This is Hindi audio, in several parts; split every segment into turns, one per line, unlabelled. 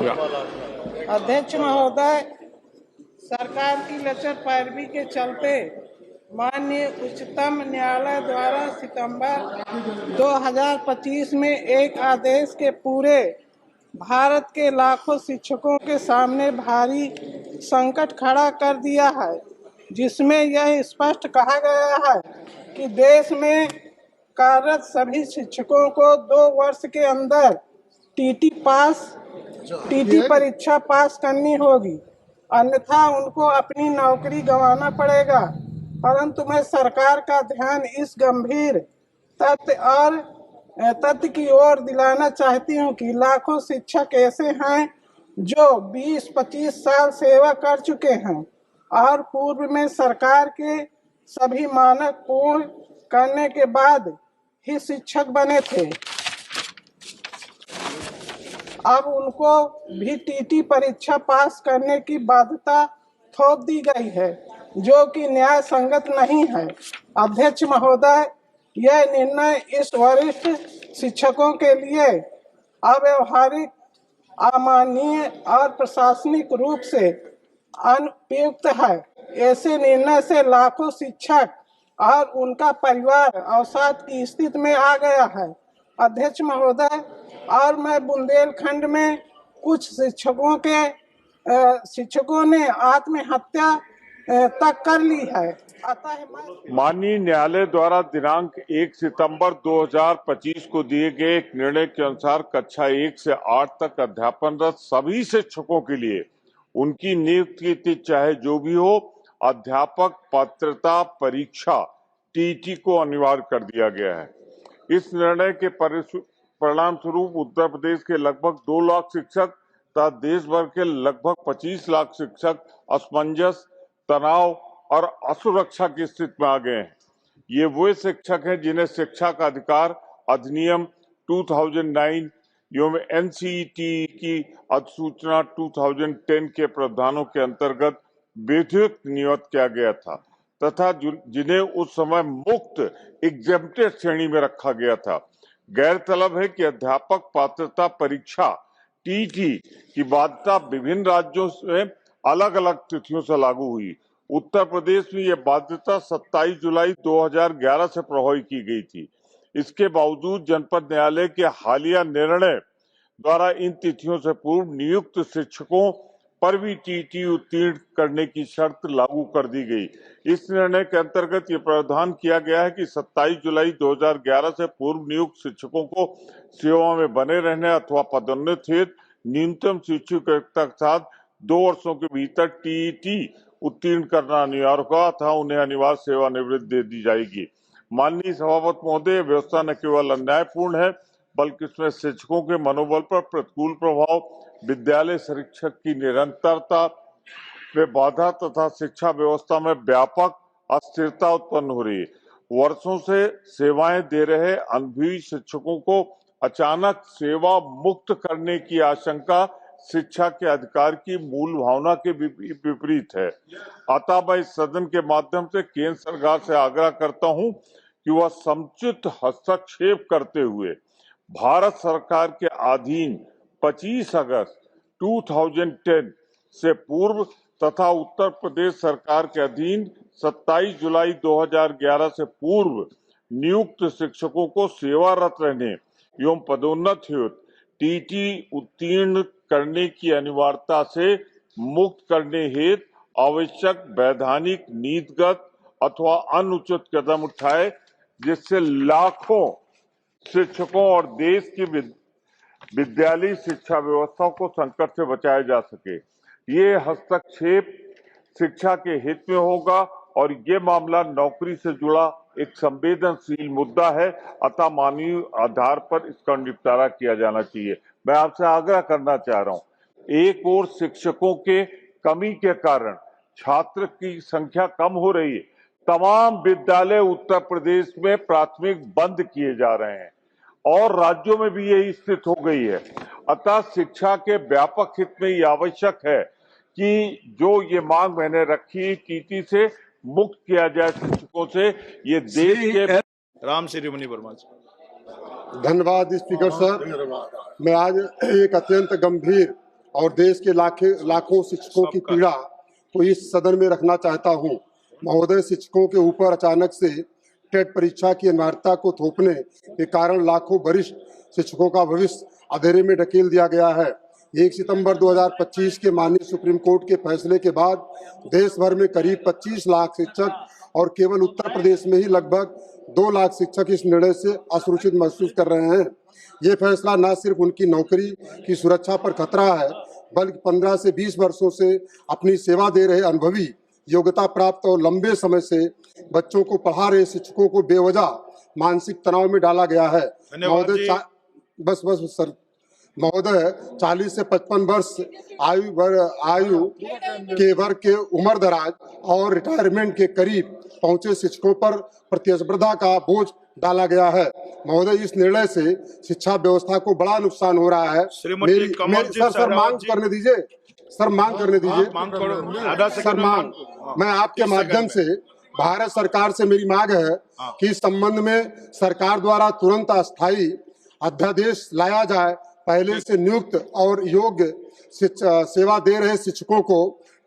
अध्यक्ष महोदय, सरकार की लचर पैरवी के चलते माननीय उच्चतम न्यायालय द्वारा सितंबर 2025 में एक आदेश के पूरे भारत के लाखों शिक्षकों के सामने भारी संकट खड़ा कर दिया है, जिसमें यह स्पष्ट कहा गया है कि देश में कार्यरत सभी शिक्षकों को 2 वर्ष के अंदर टीटी परीक्षा पास करनी होगी, अन्यथा उनको अपनी नौकरी गंवाना पड़ेगा। परंतु मैं सरकार का ध्यान इस गंभीर तथ्य की ओर दिलाना चाहती हूं कि लाखों शिक्षक ऐसे हैं जो 20-25 साल सेवा कर चुके हैं और पूर्व में सरकार के सभी मानक पूर्ण करने के बाद ही शिक्षक बने थे। अब उनको भी टीटी परीक्षा पास करने की बाध्यता थोप दी गई है, जो कि न्याय संगत नहीं है। अध्यक्ष महोदय, यह निर्णय इस वरिष्ठ शिक्षकों के लिए अव्यावहारिक, अमानवीय और प्रशासनिक रूप से अनुपयुक्त है। ऐसे निर्णय से लाखों शिक्षक और उनका परिवार अवसाद की स्थिति में आ गया है। अध्यक्ष महोदय, और मैं बुंदेलखंड में कुछ शिक्षकों ने आत्महत्या तक कर ली है। अतः
माननीय न्यायालय द्वारा दिनांक 1 सितंबर 2025 को दिए गए एक निर्णय के अनुसार कक्षा 1 से 8 तक अध्यापनरत सभी शिक्षकों के लिए उनकी नियुक्ति की तिथि चाहे जो भी हो, अध्यापक पात्रता परीक्षा टीटी को अनिवार्य कर दिया गया है। इस निर्णय के परिणाम स्वरूप उत्तर प्रदेश के लगभग 2 लाख शिक्षक तथा देश भर के लगभग 25 लाख शिक्षक असमंजस, तनाव और असुरक्षा की स्थिति में आ गए हैं। ये वो शिक्षक हैं जिन्हें शिक्षा का अधिकार अधिनियम 2009 एवं एनसीईटी की अधिसूचना 2010 के प्रावधानों के अंतर्गत विधिवत नियुक्त किया गया था तथा जिन्हें उस समय मुक्त एग्जेम्प्टेड श्रेणी में रखा गया था। गैरतलब है कि अध्यापक पात्रता परीक्षा टीटी की बाध्यता विभिन्न राज्यों में अलग अलग तिथियों से लागू हुई। उत्तर प्रदेश में यह बाध्यता 27 जुलाई 2011 से प्रभावी की गई थी। इसके बावजूद जनपद न्यायालय के हालिया निर्णय द्वारा इन तिथियों से पूर्व नियुक्त शिक्षकों पर भी टीटी उत्तीर्ण करने की शर्त लागू कर दी गई। इस निर्णय के अंतर्गत ये प्रावधान किया गया है कि 27 जुलाई 2011 से पूर्व नियुक्त शिक्षकों को सेवा में बने रहने अथवा पदोन्नत हेतु न्यूनतम शैक्षिक योग्यता के साथ 2 वर्षों के भीतर टीटी उत्तीर्ण करना अनिवार्य होगा तथा उन्हें अनिवार्य सेवानिवृत्ति दे दी जाएगी। माननीय सभापति महोदय, व्यवस्था न केवल अन्यायपूर्ण है बल्कि इसमें शिक्षकों के मनोबल पर प्रतिकूल प्रभाव, विद्यालय शिक्षक की निरंतरता में बाधा तथा शिक्षा व्यवस्था में व्यापक अस्थिरता उत्पन्न हो रही है। वर्षों से सेवाएं दे रहे अनुभवी शिक्षकों को अचानक सेवा मुक्त करने की आशंका शिक्षा के अधिकार की मूल भावना के विपरीत है। अतः मैं इस सदन के माध्यम से केंद्र सरकार से आग्रह करता हूं कि वह समुचित हस्तक्षेप करते हुए भारत सरकार के अधीन 25 अगस्त 2010 से पूर्व तथा उत्तर प्रदेश सरकार के अधीन 27 जुलाई 2011 से पूर्व नियुक्त शिक्षकों को सेवारत रहने एवं पदोन्नत हेतु टीटी उत्तीर्ण करने की अनिवार्यता से मुक्त करने हेतु आवश्यक वैधानिक, नीतिगत अथवा अनुचित कदम उठाए, जिससे लाखों शिक्षकों और देश की विद्यालयी शिक्षा व्यवस्था को संकट से बचाया जा सके। ये हस्तक्षेप शिक्षा के हित में होगा और ये मामला नौकरी से जुड़ा एक संवेदनशील मुद्दा है, अतः मानवीय आधार पर इसका निपटारा किया जाना चाहिए। मैं आपसे आग्रह करना चाह रहा हूँ, एक और शिक्षकों के कमी के कारण छात्र की संख्या कम हो रही है। तमाम विद्यालय उत्तर प्रदेश में प्राथमिक बंद किए जा रहे हैं और राज्यों में भी यही स्थिति हो गई है। अतः शिक्षा के व्यापक हित में ये आवश्यक है कि जो ये मांग मैंने रखी टीटी से मुक्त किया जाए शिक्षकों से। ये देश के
राम शिरोमणि वर्मा।
धन्यवाद स्पीकर सर। मैं आज एक अत्यंत गंभीर
और देश के लाखों शिक्षकों की पीड़ा को इस सदन में रखना चाहता हूं। महोदय, शिक्षकों के ऊपर अचानक से टेट परीक्षा की अनिवार्यता को थोपने के कारण लाखों वरिष्ठ शिक्षकों का भविष्य अंधेरे में ढकेल दिया गया है। 1 सितंबर 2025 के माननीय सुप्रीम कोर्ट के फैसले के बाद देश भर में करीब 25 लाख शिक्षक और केवल उत्तर प्रदेश में ही लगभग 2 लाख शिक्षक इस निर्णय से असुरक्षित महसूस कर रहे हैं। ये फैसला न सिर्फ उनकी नौकरी की सुरक्षा पर खतरा है, बल्कि 15 से 20 वर्षों से अपनी सेवा दे रहे अनुभवी, योग्यता प्राप्त और लंबे समय से बच्चों को पढ़ा रहे शिक्षकों को बेवजह मानसिक तनाव में डाला गया है। महोदय, 40 से 55 वर्ष आयु के वर्ग के उम्र दराज और रिटायरमेंट के करीब पहुंचे शिक्षकों पर प्रतिस्पर्धा का बोझ डाला गया है। महोदय, इस निर्णय से शिक्षा व्यवस्था को बड़ा नुकसान हो रहा है। सर मांग करने दीजिए। मैं आपके माध्यम से भारत सरकार से मेरी मांग है कि इस संबंध में सरकार द्वारा तुरंत अस्थायी अध्यादेश लाया जाए। पहले से नियुक्त और योग्य सेवा दे रहे शिक्षकों को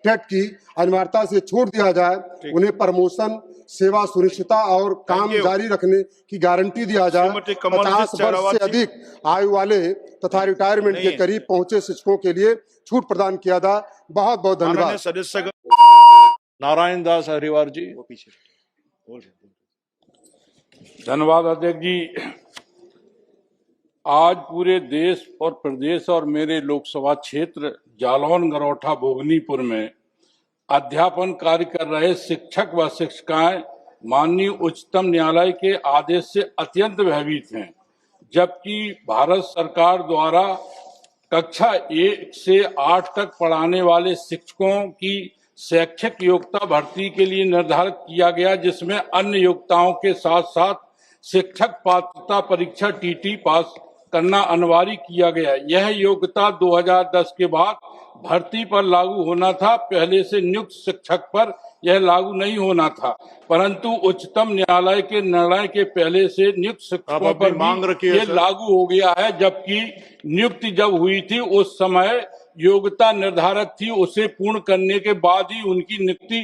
टेट की अनिवार्यता से छूट दिया जाए। उन्हें प्रमोशन, सेवा सुनिश्चितता और काम जारी रखने की गारंटी दिया जाए। 50 वर्ष से अधिक आयु वाले तथा रिटायरमेंट के करीब पहुंचे शिक्षकों के लिए छूट प्रदान किया जाए। बहुत बहुत धन्यवाद।
सदस्य नारायण दास हरिवार जी।
धन्यवाद अध्यक्ष जी। आज पूरे देश और प्रदेश और मेरे लोकसभा क्षेत्र जालौन, गरौठा, भोगनीपुर में अध्यापन कार्य कर रहे शिक्षक व शिक्षिकाएं माननीय उच्चतम न्यायालय के आदेश से अत्यंत भयभीत हैं, जबकि भारत सरकार द्वारा कक्षा 1 से 8 तक पढ़ाने वाले शिक्षकों की शैक्षिक योग्यता भर्ती के लिए निर्धारित किया गया, जिसमें अन्य योग्यताओं के साथ साथ शिक्षक पात्रता परीक्षा टीटी पास करना अनिवार्य किया गया। यह योग्यता 2010 के बाद भर्ती पर लागू होना था। पहले से नियुक्त शिक्षक पर यह लागू नहीं होना था, परंतु उच्चतम न्यायालय के निर्णय के पहले से नियुक्त शिक्षकों पर भी ये लागू हो गया है। जबकि नियुक्ति जब हुई थी उस समय योग्यता निर्धारित थी, उसे पूर्ण करने के बाद ही उनकी नियुक्ति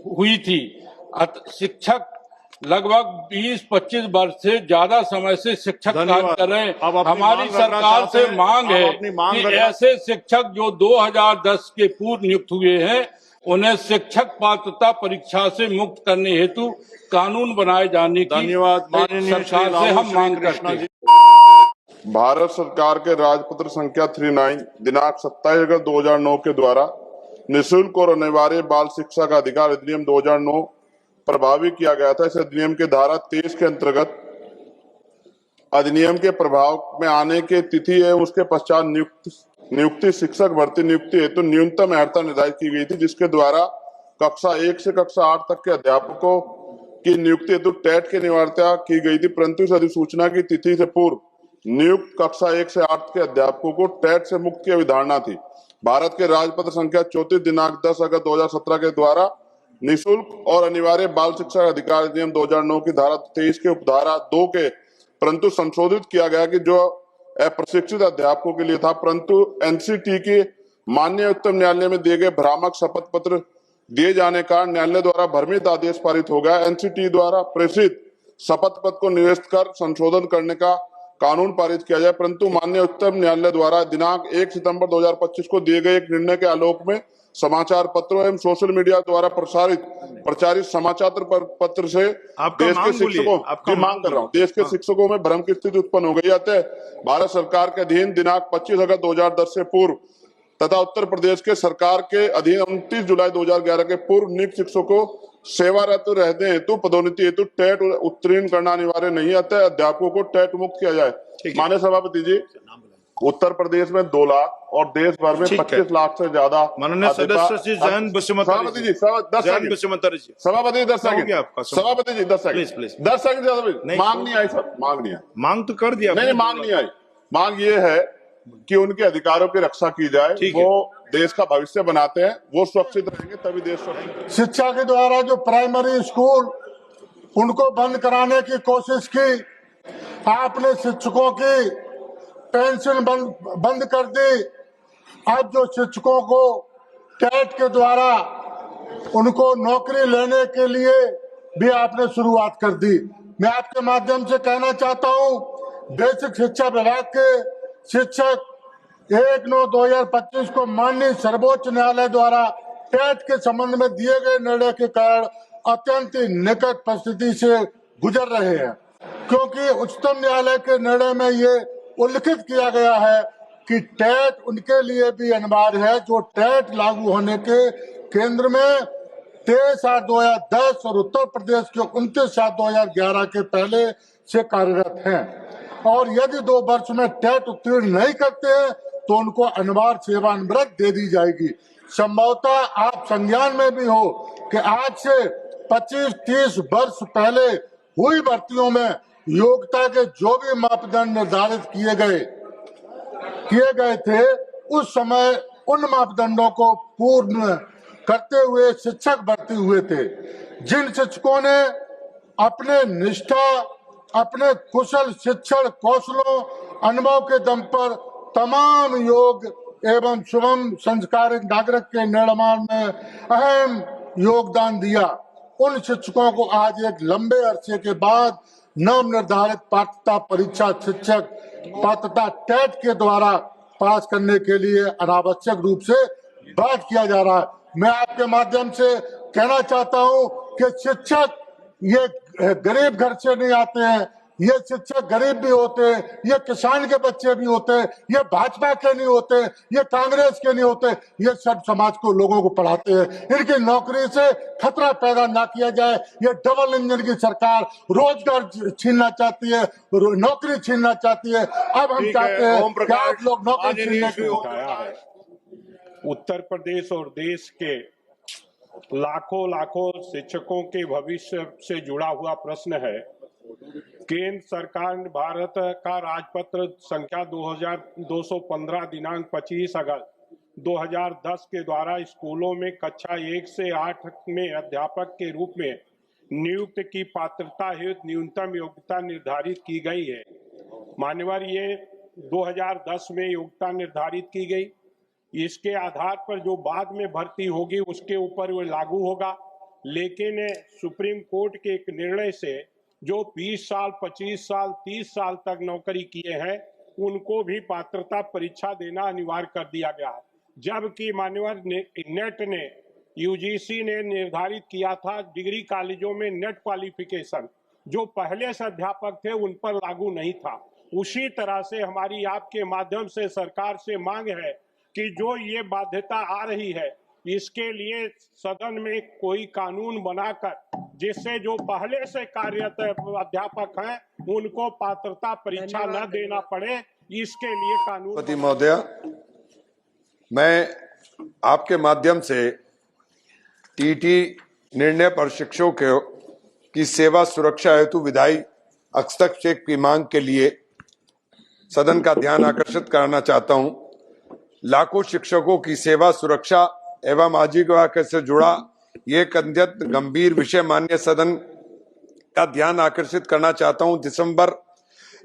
हुई थी। शिक्षक लगभग 20-25 वर्ष से ज्यादा समय से शिक्षक कार्य कर रहे हैं। हमारी सरकार से मांग है कि ऐसे शिक्षक जो 2010 के पूर्व नियुक्त हुए हैं उन्हें शिक्षक पात्रता परीक्षा से मुक्त करने हेतु कानून बनाए जाने की सरकार से हम मांग करते हैं।
भारत सरकार के राजपत्र संख्या 39 दिनांक 27 अगस्त 2009 के द्वारा निःशुल्क और अनिवार्य बाल शिक्षा का अधिकार अधिनियम 2009 प्रभावी किया गया था। इस अधिनियम के धारा 23 के अंतर्गत अधिनियम के प्रभाव में आने की तिथि है उसके पश्चात नियुक्ति शिक्षक भर्ती नियुक्ति हेतु न्यूनतम अर्हता निर्धारित की गई थी, जिसके द्वारा कक्षा 1 से कक्षा 8 तक के अध्यापकों की नियुक्ति हेतु टेट की अनिवार्यता की गई थी, परंतु इस अधिसूचना की तिथि से पूर्व नियुक्त कक्षा 1 से 8 के अध्यापकों को टेट से मुक्त की अवधारणा थी। भारत के राजपत्र संख्या 34 दिनांक 10 अगस्त 2017 के द्वारा निःशुल्क और अनिवार्य बाल शिक्षा अधिकार अधिनियम 2009 की धारा 23 के उपधारा 2 के परंतु संशोधित किया गया कि जो अप्रशिक्षित अध्यापकों के लिए था, परंतु एनसीटी के माननीय उच्चतम न्यायालय में दिए गए भ्रामक शपथ पत्र दिए जाने का न्यायालय द्वारा भ्रमित आदेश पारित हो गया। एनसीटी द्वारा प्रेषित शपथ पत्र को निरस्त कर संशोधन करने का कानून पारित किया जाए, परंतु माननीय उच्चतम न्यायालय द्वारा दिनांक 1 सितंबर 2025 को दिए गए एक निर्णय के आलोक में समाचार पत्रों एवं सोशल मीडिया द्वारा प्रचारित समाचार पत्र से देश के शिक्षकों की मांग कर रहा हूँ, देश के शिक्षकों में भ्रम की स्थिति उत्पन्न हो गई। अतः भारत सरकार के अधीन दिनांक 25 अगस्त 2010 से पूर्व तथा उत्तर प्रदेश के सरकार के अधीन 29 जुलाई 2011 के पूर्व नियुक्त शिक्षकों को सेवारत रहने हेतु पदोन्नति हेतु टेट उत्तीर्ण करना अनिवार्य नहीं, अतः अध्यापकों को टेट मुक्त किया जाए। माननीय सभापति जी, उत्तर प्रदेश में 2 लाख और देश भर में 25 लाख से ज्यादा
माननीय सदस्य सभापति जी 10 सेकंड
मांग नहीं आई सर, मांग नहीं आई।
मांग तो कर दिया,
नहीं मांग नहीं आई। मांग ये है कि उनके अधिकारों की रक्षा की जाए, वो देश का भविष्य बनाते हैं, वो सुरक्षित रहेंगे तभी देश सुरक्षित।
शिक्षा के द्वारा जो प्राइमरी स्कूल उनको बंद कराने की कोशिश की, आपने शिक्षकों की पेंशन बंद कर दी, अब जो शिक्षकों को टेट के द्वारा उनको नौकरी लेने के लिए भी आपने शुरुआत कर दी। मैं आपके माध्यम से कहना चाहता हूं, बेसिक शिक्षा विभाग के शिक्षक 1/9/2025 को माननीय सर्वोच्च न्यायालय द्वारा टेट के संबंध में दिए गए निर्णय के कारण अत्यंत निकट परिस्थिति से गुजर रहे हैं, क्योंकि उच्चतम न्यायालय के निर्णय में ये उल्लिखित किया गया है कि टेट उनके लिए भी अनिवार्य है जो टेट लागू होने के केंद्र में 23/8/2010 और उत्तर प्रदेश के 29/7/2011 के पहले से कार्यरत हैं, और यदि 2 वर्ष में टेट उत्तीर्ण नहीं करते हैं तो उनको अनिवार्य सेवानिवृत्ति दे दी जाएगी। संभवतः आप संज्ञान में भी हो कि आज से 25-30 वर्ष पहले हुई भर्तियों में योग्यता के जो भी मापदंड निर्धारित किए गए थे, उस समय उन मापदंडों को पूर्ण करते हुए शिक्षक भर्ती हुए थे। जिन शिक्षकों ने अपने निष्ठा, अपने कुशल शिक्षण कौशलों, अनुभव के दम पर तमाम योग्य एवं शुभम संस्कारित नागरिक के निर्माण में अहम योगदान दिया, उन शिक्षकों को आज एक लंबे अरसे के बाद नव निर्धारित पात्रता परीक्षा शिक्षक पात्रता टेट के द्वारा पास करने के लिए अनावश्यक रूप से बात किया जा रहा है। मैं आपके माध्यम से कहना चाहता हूं कि शिक्षक ये गरीब घर से नहीं आते हैं, ये शिक्षक गरीब भी होते हैं, ये किसान के बच्चे भी होते हैं, ये भाजपा के नहीं होते, ये कांग्रेस के नहीं होते, ये सब समाज को लोगों को पढ़ाते हैं। इनकी नौकरी से खतरा पैदा ना किया जाए। ये डबल इंजन की सरकार रोजगार छीनना चाहती है, नौकरी छीनना चाहती है। अब हम चाहते हैं कि आप लोग नौकरी छीनने की
है। उत्तर प्रदेश और देश के लाखों शिक्षकों के भविष्य से जुड़ा हुआ प्रश्न है। केंद्र सरकार ने भारत का राजपत्र संख्या 2215 दिनांक 25 अगस्त 2010 के द्वारा स्कूलों में कक्षा 1 से 8 में अध्यापक के रूप में नियुक्त की पात्रता हेतु न्यूनतम योग्यता निर्धारित की गई है। मान्यवर, ये 2010 में योग्यता निर्धारित की गई। इसके आधार पर जो बाद में भर्ती होगी उसके ऊपर वो लागू होगा। लेकिन सुप्रीम कोर्ट के एक निर्णय से जो 20 साल, 25 साल, 30 साल तक नौकरी किए हैं उनको भी पात्रता परीक्षा देना अनिवार्य कर दिया गया है। जबकि मान्यवर नेट ने, यूजीसी ने निर्धारित किया था डिग्री कॉलेजों में नेट क्वालिफिकेशन जो पहले से अध्यापक थे उन पर लागू नहीं था। उसी तरह से हमारी आपके माध्यम से सरकार से मांग है कि जो ये बाध्यता आ रही है इसके लिए सदन में कोई कानून बनाकर जिससे जो पहले से कार्यरत अध्यापक हैं उनको पात्रता परीक्षा न देना पड़े, इसके लिए कानून।
महोदय, मैं आपके माध्यम से टीटी निर्णय पर शिक्षकों की सेवा सुरक्षा हेतु विधायी हस्तक्षेप की मांग के लिए सदन का ध्यान आकर्षित कराना चाहता हूं। लाखों शिक्षकों की सेवा सुरक्षा एवं आजीविका से जुड़ा ये एक अत्यंत गंभीर विषय माननीय सदन का ध्यान आकर्षित करना चाहता हूं।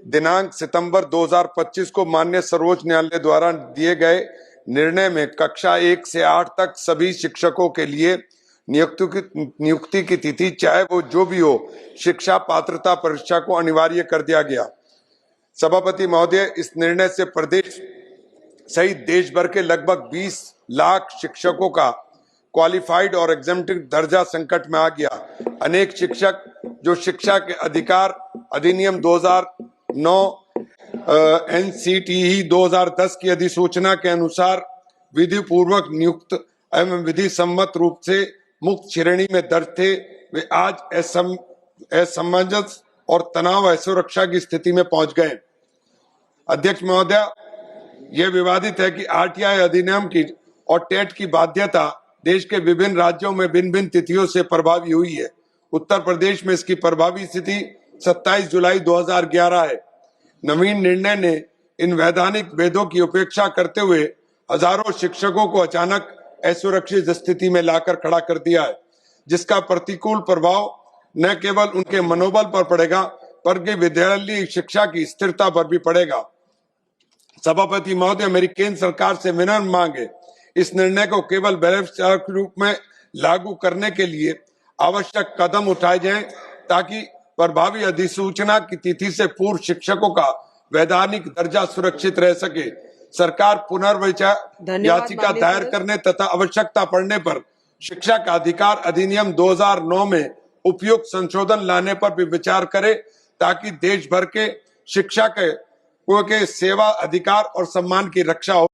दिनांक सितंबर 2025 को माननीय सर्वोच्च न्यायालय द्वारा दिए गए निर्णय में कक्षा 1 से 8 तक सभी शिक्षकों के लिए नियुक्ति की तिथि चाहे वो जो भी हो, शिक्षा पात्रता परीक्षा को अनिवार्य कर दिया गया। सभापति महोदय, इस निर्णय से प्रदेश सहित देश भर के लगभग 20 लाख शिक्षकों का क्वालिफाइड और एग्जेम्प्टेड दर्जा संकट में आ गया। अनेक शिक्षक जो शिक्षा के अधिकार अधिनियम 2009 NCTE 2010 की अधिसूचना के अनुसार विधि पूर्वक नियुक्त एवं विधि सम्मत रूप से मुक्त श्रेणी में दर्ज थे, वे आज असमंजस और तनाव असुरक्षा की स्थिति में पहुंच गए। अध्यक्ष महोदय, यह विवादित है कि RTI अधिनियम की और टेट की बाध्यता देश के विभिन्न राज्यों में भिन्न भिन्न तिथियों से प्रभावी हुई है। उत्तर प्रदेश में इसकी प्रभावी तिथि 27 जुलाई 2011 है। नवीन निर्णय ने इन वैधानिक भेदों की उपेक्षा करते हुए हजारों शिक्षकों को अचानक असुरक्षित स्थिति में लाकर खड़ा कर दिया है, जिसका प्रतिकूल प्रभाव न केवल उनके मनोबल पर पड़ेगा बल्कि विद्यालयी शिक्षा की स्थिरता पर भी पड़ेगा। सभापति महोदय, मेरी केंद्र सरकार से विनम्र मांग है, इस निर्णय को केवल बैलेंस चार्ट के रूप में लागू करने के लिए आवश्यक कदम उठाए जाएं, ताकि प्रभावी अधिसूचना की तिथि से पूर्व शिक्षकों का वैधानिक दर्जा सुरक्षित रह सके। सरकार पुनर्विचार याचिका दायर करने तथा आवश्यकता पड़ने पर शिक्षा का अधिकार अधिनियम 2009 में उपयुक्त संशोधन लाने पर भी विचार करे, ताकि देश भर के शिक्षा के सेवा अधिकार और सम्मान की रक्षा हो।